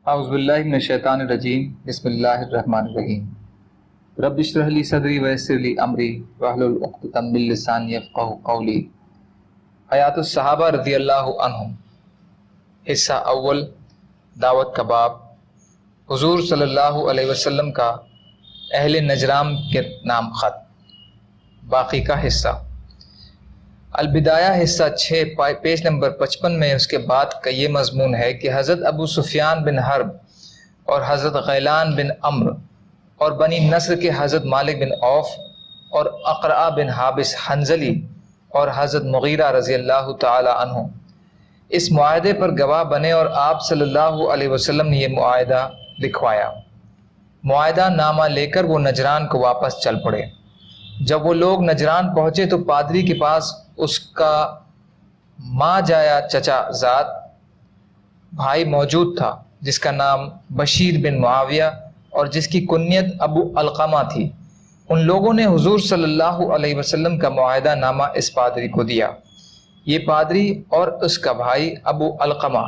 اعوذ باللہ من الشیطان الرجیم بسم اللہ الرحمن الرحیم رب اشرح لی صدری ویسر لی امری واحلل عقدۃ من لسانی یفقہوا قولی۔ حیات الصحابہ رضی اللہ عنہم، حصہ اول، دعوت کا باب۔ حضور صلی اللہ علیہ وسلم کا اہل نجران کے نام خط، باقی کا حصہ۔ البدایہ حصہ 6 پیج نمبر 55 میں اس کے بعد کا یہ مضمون ہے کہ حضرت ابو سفیان بن حرب اور حضرت غیلان بن عمرو اور بنی نصر کے حضرت مالک بن عوف اور اقرع بن حابس حنظلی اور حضرت مغیرہ رضی اللہ تعالی عنہ اس معاہدے پر گواہ بنے اور آپ صلی اللہ علیہ وسلم نے یہ معاہدہ لکھوایا۔ معاہدہ نامہ لے کر وہ نجران کو واپس چل پڑے۔ جب وہ لوگ نجران پہنچے تو پادری کے پاس اس کا ماں جایا چچا زاد بھائی موجود تھا، جس کا نام بشیر بن معاویہ اور جس کی کنیت ابو علقمہ تھی۔ ان لوگوں نے حضور صلی اللہ علیہ وسلم کا معاہدہ نامہ اس پادری کو دیا۔ یہ پادری اور اس کا بھائی ابو علقمہ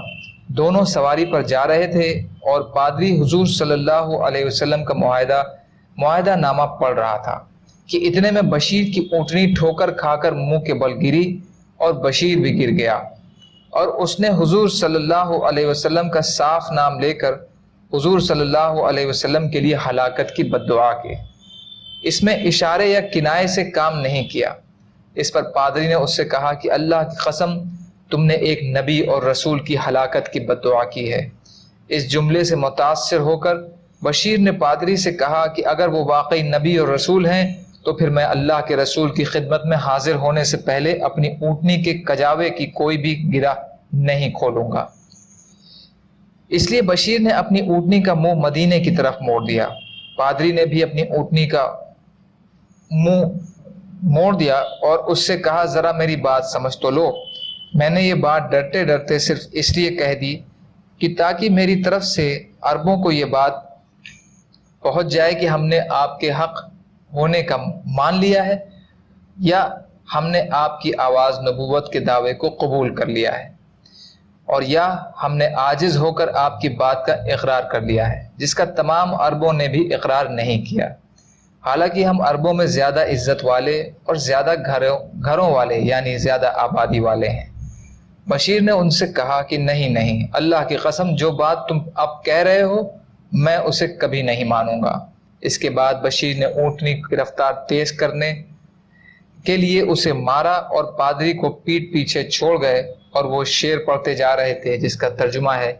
دونوں سواری پر جا رہے تھے اور پادری حضور صلی اللہ علیہ وسلم کا معاہدہ نامہ پڑھ رہا تھا کہ اتنے میں بشیر کی اونٹنی ٹھوکر کھا کر منہ کے بل گری اور بشیر بھی گر گیا، اور اس نے حضور صلی اللہ علیہ وسلم کا صاف نام لے کر حضور صلی اللہ علیہ وسلم کے لیے ہلاکت کی بد دعا کی۔ اس میں اشارے یا کنائے سے کام نہیں کیا۔ اس پر پادری نے اس سے کہا کہ اللہ کی قسم، تم نے ایک نبی اور رسول کی ہلاکت کی بد دعا کی ہے۔ اس جملے سے متاثر ہو کر بشیر نے پادری سے کہا کہ اگر وہ واقعی نبی اور رسول ہیں تو پھر میں اللہ کے رسول کی خدمت میں حاضر ہونے سے پہلے اپنی اونٹنی کے کجاوے کی کوئی بھی گرہ نہیں کھولوں گا۔ اس لیے بشیر نے اپنی اونٹنی کا منہ مدینے کی طرف موڑ دیا۔ پادری نے بھی اپنی اونٹنی کا منہ موڑ دیا اور اس سے کہا ذرا میری بات سمجھ تو لو۔ میں نے یہ بات ڈرتے ڈرتے صرف اس لیے کہہ دی کہ تاکہ میری طرف سے عربوں کو یہ بات پہنچ جائے کہ ہم نے آپ کے حق ہونے کا مان لیا ہے، یا ہم نے آپ کی آواز نبوت کے دعوے کو قبول کر لیا ہے، اور یا ہم نے عاجز ہو کر آپ کی بات کا اقرار کر لیا ہے، جس کا تمام عربوں نے بھی اقرار نہیں کیا، حالانکہ ہم عربوں میں زیادہ عزت والے اور زیادہ گھروں والے یعنی زیادہ آبادی والے ہیں۔ بشیر نے ان سے کہا کہ نہیں، اللہ کی قسم، جو بات تم اب کہہ رہے ہو میں اسے کبھی نہیں مانوں گا۔ اس کے بعد بشیر نے اونٹنی کی رفتار تیز کرنے کے لیے اسے مارا اور پادری کو پیٹ پیچھے چھوڑ گئے، اور وہ شعر پڑھتے جا رہے تھے جس کا ترجمہ ہے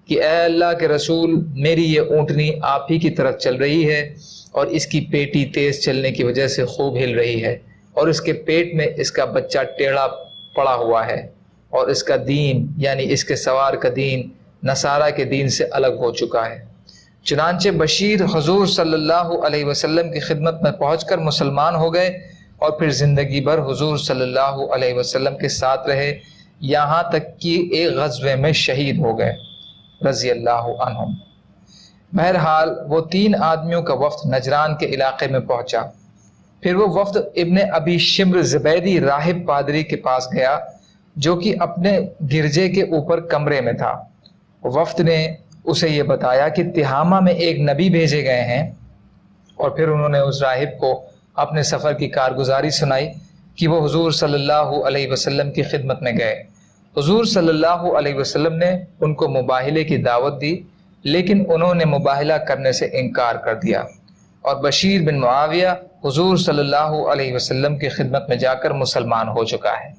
کہ اے اللہ کے رسول، میری یہ اونٹنی آپ ہی کی طرف چل رہی ہے اور اس کی پیٹی تیز چلنے کی وجہ سے خوب ہل رہی ہے، اور اس کے پیٹ میں اس کا بچہ ٹیڑھا پڑا ہوا ہے، اور اس کا دین یعنی اس کے سوار کا دین نصارہ کے دین سے الگ ہو چکا ہے۔ چنانچہ بشیر حضور صلی اللہ علیہ وسلم کی خدمت میں پہنچ کر مسلمان ہو گئے اور پھر زندگی بھر حضور صلی اللہ علیہ وسلم کے ساتھ رہے، یہاں تک کہ ایک غزوے میں شہید ہو گئے رضی اللہ عنہم۔ بہرحال وہ 3 آدمیوں کا وفد نجران کے علاقے میں پہنچا۔ پھر وہ وفد ابن ابی شمر زبیدی راہب پادری کے پاس گیا، جو کہ اپنے گرجے کے اوپر کمرے میں تھا۔ وفد نے اسے یہ بتایا کہ تہامہ میں ایک نبی بھیجے گئے ہیں، اور پھر انہوں نے اس راہب کو اپنے سفر کی کارگزاری سنائی کہ وہ حضور صلی اللہ علیہ وسلم کی خدمت میں گئے۔ حضور صلی اللہ علیہ وسلم نے ان کو مباہلے کی دعوت دی، لیکن انہوں نے مباہلہ کرنے سے انکار کر دیا، اور بشیر بن معاویہ حضور صلی اللہ علیہ وسلم کی خدمت میں جا کر مسلمان ہو چکا ہے۔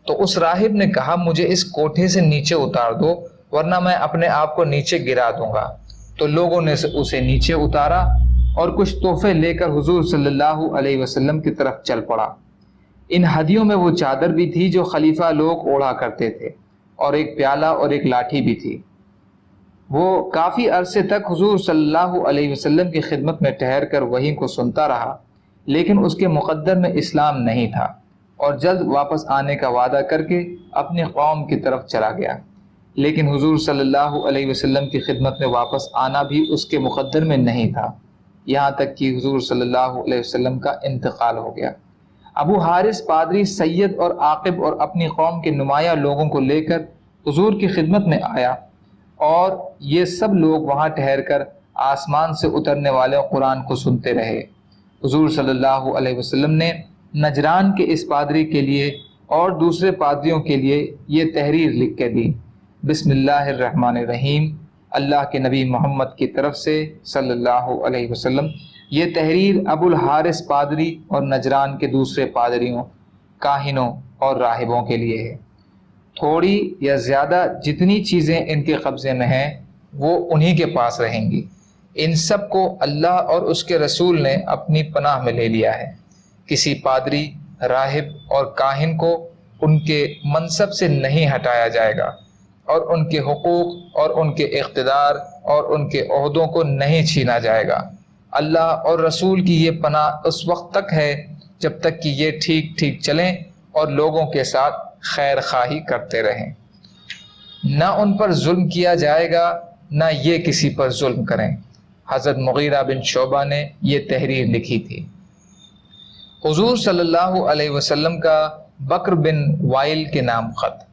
تو اس راہب نے کہا مجھے اس کوٹھے سے نیچے اتار دو، ورنہ میں اپنے آپ کو نیچے گرا دوں گا۔ تو لوگوں نے اسے نیچے اتارا اور کچھ تحفے لے کر حضور صلی اللہ علیہ وسلم کی طرف چل پڑا۔ ان ہدیوں میں وہ چادر بھی تھی جو خلیفہ لوگ اوڑھا کرتے تھے، اور ایک پیالہ اور ایک لاٹھی بھی تھی۔ وہ کافی عرصے تک حضور صلی اللہ علیہ وسلم کی خدمت میں ٹھہر کر وحی کو سنتا رہا، لیکن اس کے مقدر میں اسلام نہیں تھا، اور جلد واپس آنے کا وعدہ کر کے اپنی قوم کی طرف چلا گیا۔ لیکن حضور صلی اللہ علیہ وسلم کی خدمت میں واپس آنا بھی اس کے مقدر میں نہیں تھا، یہاں تک کہ حضور صلی اللہ علیہ وسلم کا انتقال ہو گیا۔ ابو حارث پادری سید اور عاقب اور اپنی قوم کے نمایاں لوگوں کو لے کر حضور کی خدمت میں آیا۔ اور یہ سب لوگ وہاں ٹھہر کر آسمان سے اترنے والے قرآن کو سنتے رہے۔ حضور صلی اللہ علیہ وسلم نے نجران کے اس پادری کے لیے اور دوسرے پادریوں کے لیے یہ تحریر لکھ کے دی، بسم اللہ الرحمن الرحیم، اللہ کے نبی محمد کی طرف سے صلی اللہ علیہ وسلم۔ یہ تحریر ابو الحارث پادری اور نجران کے دوسرے پادریوں، کاہنوں اور راہبوں کے لیے ہے۔ تھوڑی یا زیادہ جتنی چیزیں ان کے قبضے میں ہیں وہ انہی کے پاس رہیں گی۔ ان سب کو اللہ اور اس کے رسول نے اپنی پناہ میں لے لیا ہے۔ کسی پادری، راہب اور کاہن کو ان کے منصب سے نہیں ہٹایا جائے گا، اور ان کے حقوق اور ان کے اقتدار اور ان کے عہدوں کو نہیں چھینا جائے گا۔ اللہ اور رسول کی یہ پناہ اس وقت تک ہے جب تک کہ یہ ٹھیک ٹھیک چلیں اور لوگوں کے ساتھ خیر خواہی کرتے رہیں۔ نہ ان پر ظلم کیا جائے گا، نہ یہ کسی پر ظلم کریں۔ حضرت مغیرہ بن شعبہ نے یہ تحریر لکھی تھی۔ حضور صلی اللہ علیہ وسلم کا بکر بن وائل کے نام خط۔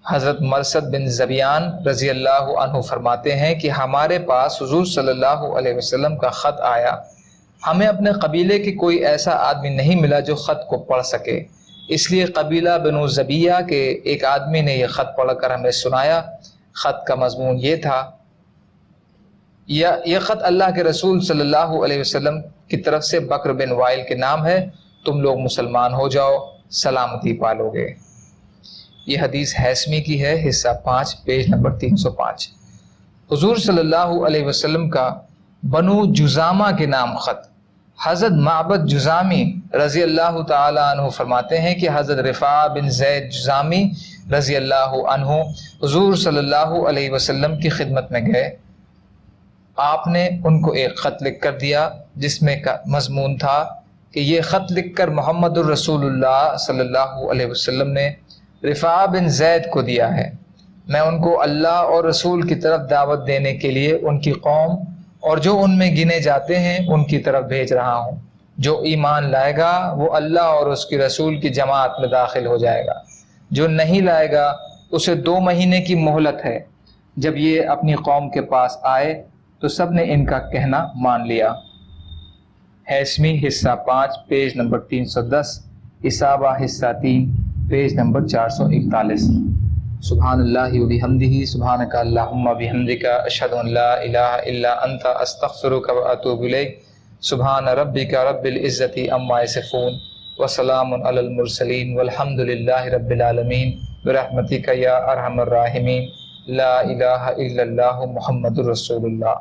حضرت مرثد بن زبیان رضی اللہ عنہ فرماتے ہیں کہ ہمارے پاس حضور صلی اللہ علیہ وسلم کا خط آیا۔ ہمیں اپنے قبیلے کے کوئی ایسا آدمی نہیں ملا جو خط کو پڑھ سکے، اس لیے قبیلہ بنو زبیہ کے ایک آدمی نے یہ خط پڑھ کر ہمیں سنایا۔ خط کا مضمون یہ تھا، یہ خط اللہ کے رسول صلی اللہ علیہ وسلم کی طرف سے بکر بن وائل کے نام ہے، تم لوگ مسلمان ہو جاؤ، سلامتی پالو گے۔ یہ حدیث ہیثمی کی ہے، حصہ 5، پیج نمبر 305۔ حضور صلی اللہ علیہ وسلم کا بنو جزامہ کے نام خط۔ حضرت معبد جزامی رضی اللہ تعالی عنہ فرماتے ہیں کہ حضرت رفاع بن زید جزامی رضی اللہ عنہ حضور صلی اللہ علیہ وسلم کی خدمت میں گئے۔ آپ نے ان کو ایک خط لکھ کر دیا جس میں کا مضمون تھا کہ یہ خط لکھ کر محمد الرسول اللہ صلی اللہ علیہ وسلم نے رفاع بن زید کو دیا ہے۔ میں ان کو اللہ اور رسول کی طرف دعوت دینے کے لیے ان کی قوم اور جو ان میں گنے جاتے ہیں ان کی طرف بھیج رہا ہوں۔ جو ایمان لائے گا وہ اللہ اور اس کی رسول کی جماعت میں داخل ہو جائے گا، جو نہیں لائے گا اسے 2 مہینے کی مہلت ہے۔ جب یہ اپنی قوم کے پاس آئے تو سب نے ان کا کہنا مان لیا۔ ہیثمی حصہ 5، پیج نمبر 310، اصابہ حصہ 3، پیج نمبر 441۔ سبحان اللہ و بحمدہ، سبحانک اللہم بحمدک، اشہد ان لا الہ الا انت، استغفرک و اتوب الیک۔ سبحان ربک رب العزت عما یصفون، وسلام علی المرسلین، والحمد للہ رب العالمین، برحمتک یا ارحم الراحمین، لا الہ الا اللہ محمد رسول اللہ۔